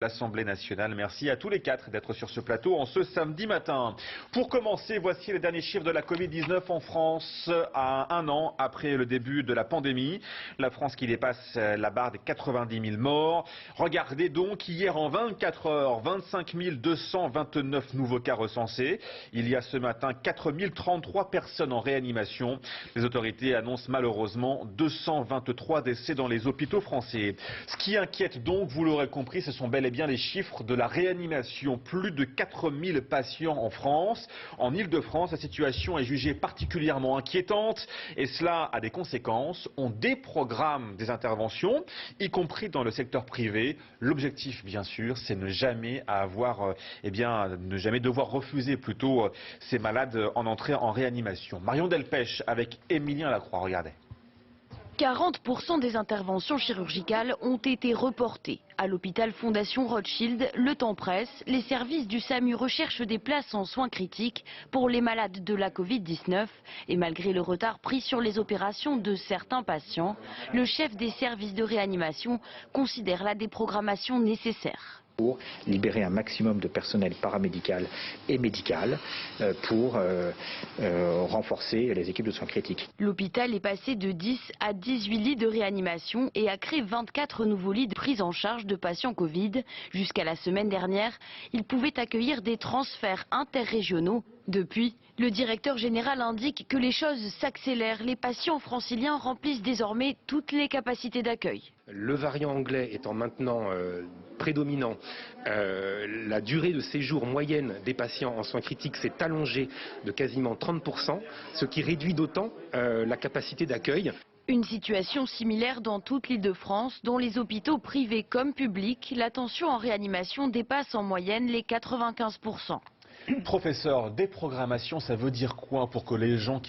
L'Assemblée nationale. Merci à tous les quatre d'être sur ce plateau en ce samedi matin. Pour commencer, voici les derniers chiffres de la Covid-19 en France à un an après le début de la pandémie. La France qui dépasse la barre des 90 000 morts. Regardez donc, hier en 24 heures, 25 229 nouveaux cas recensés. Il y a ce matin 4 033 personnes en réanimation. Les autorités annoncent malheureusement 223 décès dans les hôpitaux français. Ce qui inquiète donc, vous l'aurez compris, ce sont bel et bien les chiffres de la réanimation. Plus de 4000 patients en France. En Ile-de-France, la situation est jugée particulièrement inquiétante et cela a des conséquences. On déprogramme des interventions, y compris dans le secteur privé. L'objectif, bien sûr, c'est ne jamais ne jamais devoir refuser plutôt ces malades en entrée en réanimation. Marion Delpech avec Émilien Lacroix, regardez. 40% des interventions chirurgicales ont été reportées. À l'hôpital Fondation Rothschild, le temps presse. Les services du SAMU recherchent des places en soins critiques pour les malades de la Covid-19. Et malgré le retard pris sur les opérations de certains patients, le chef des services de réanimation considère la déprogrammation nécessaire. Pour libérer un maximum de personnel paramédical et médical pour renforcer les équipes de soins critiques. L'hôpital est passé de 10 à 18 lits de réanimation et a créé 24 nouveaux lits de prise en charge de patients Covid. Jusqu'à la semaine dernière, il pouvait accueillir des transferts interrégionaux. Depuis, le directeur général indique que les choses s'accélèrent. Les patients franciliens remplissent désormais toutes les capacités d'accueil. Le variant anglais étant maintenant prédominant, la durée de séjour moyenne des patients en soins critiques s'est allongée de quasiment 30%, ce qui réduit d'autant la capacité d'accueil. Une situation similaire dans toute l'Île-de-France, dont les hôpitaux privés comme publics, la tension en réanimation dépasse en moyenne les 95%. Professeur, déprogrammation, ça veut dire quoi pour que les gens